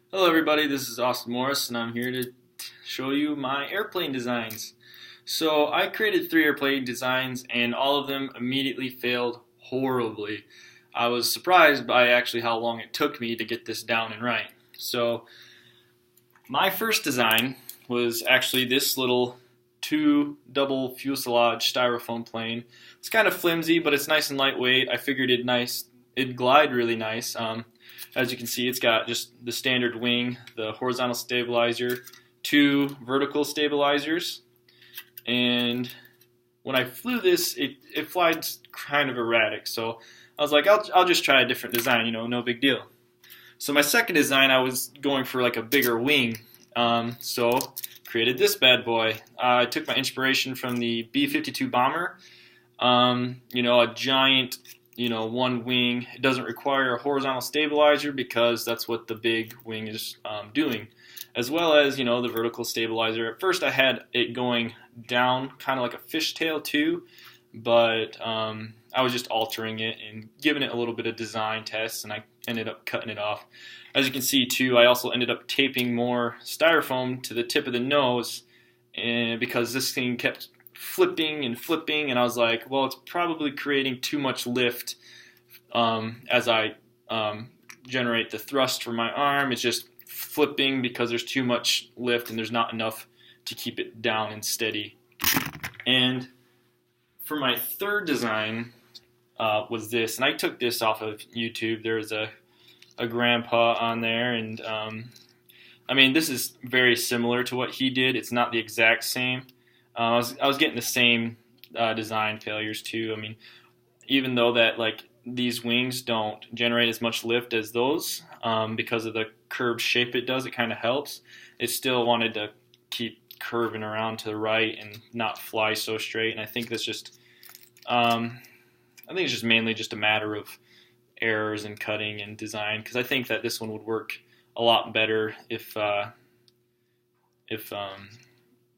Hello everybody, this is Austin Morris and I'm here to show you my airplane designs. So I created 3 airplane designs and all of them immediately failed horribly. I was surprised by actually how long it took me to get this down and right. So my first design was actually this little 2 double fuselage styrofoam plane. It's kind of flimsy, but it's nice and lightweight. I figured it'd glide really nice. As you can see, it's got just the standard wing, the horizontal stabilizer, 2 vertical stabilizers, and when I flew this, it flies kind of erratic. So I was like, I'll just try a different design, no big deal. So my second design, I was going for like a bigger wing. So created this bad boy. I took my inspiration from the B-52 bomber. A giant, one wing. It doesn't require a horizontal stabilizer because that's what the big wing is doing, as well as the vertical stabilizer. At first, I had it going down, kind of like a fishtail too, but I was just altering it and giving it a little bit of design tests, and I ended up cutting it off. As you can see too, I also ended up taping more styrofoam to the tip of the nose, and because this thing kept flipping and flipping, and I was like, well, it's probably creating too much lift as I generate the thrust for my arm. It's just flipping because there's too much lift and there's not enough to keep it down and steady. And for my third design was this, and I took this off of YouTube. There's a grandpa on there, and this is very similar to what he did. It's not the exact same. I was getting the same design failures too. Even though that these wings don't generate as much lift as those because of the curved shape it does, it kind of helps. It still wanted to keep curving around to the right and not fly so straight. And I think that's just, it's just mainly just a matter of errors in cutting and design. Because I think that this one would work a lot better if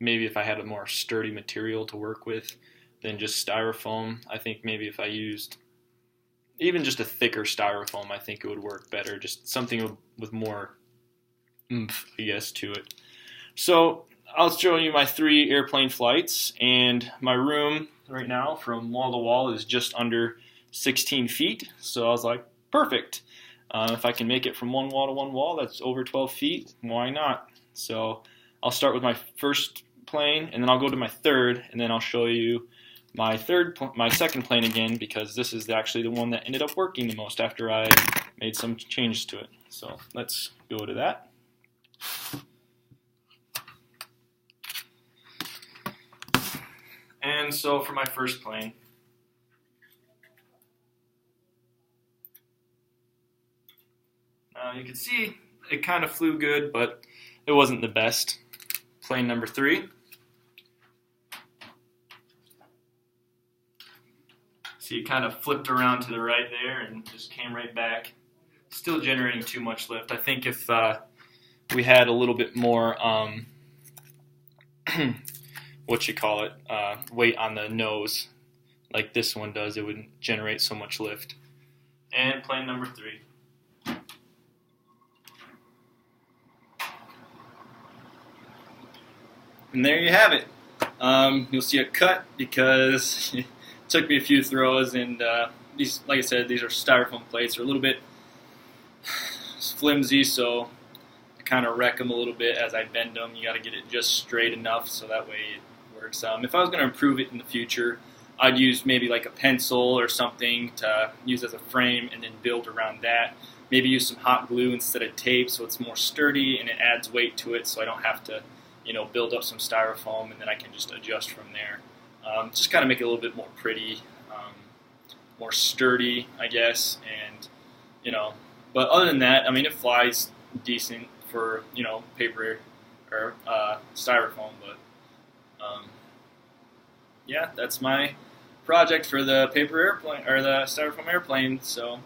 maybe if I had a more sturdy material to work with than just styrofoam. I think maybe if I used even just a thicker styrofoam, I think it would work better. Just something with more oomph, I guess, to it. So I'll show you my 3 airplane flights, and my room right now from wall to wall is just under 16 feet. So I was like, perfect. If I can make it from one wall to one wall, that's over 12 feet. Why not? So I'll start with my first plane, and then I'll go to my third, and then I'll show you my second plane again, because this is actually the one that ended up working the most after I made some changes to it. So let's go to that. And so for my first plane, you can see it kind of flew good, but it wasn't the best. Plane number 3. So you kind of flipped around to the right there and just came right back. Still generating too much lift. I think if we had a little bit more, weight on the nose, like this one does, it wouldn't generate so much lift. And plane number 3. And there you have it. You'll see a cut because it took me a few throws, and these, like I said, these are styrofoam plates. They're a little bit flimsy, so I kind of wreck them a little bit as I bend them. You got to get it just straight enough so that way it works. If I was going to improve it in the future, I'd use maybe like a pencil or something to use as a frame and then build around that. Maybe use some hot glue instead of tape so it's more sturdy and it adds weight to it, so I don't have to build up some styrofoam, and then I can just adjust from there. Just kind of make it a little bit more pretty, more sturdy, I guess, and, but other than that, it flies decent for, paper or styrofoam, but, yeah, that's my project for the paper airplane, or the styrofoam airplane, so.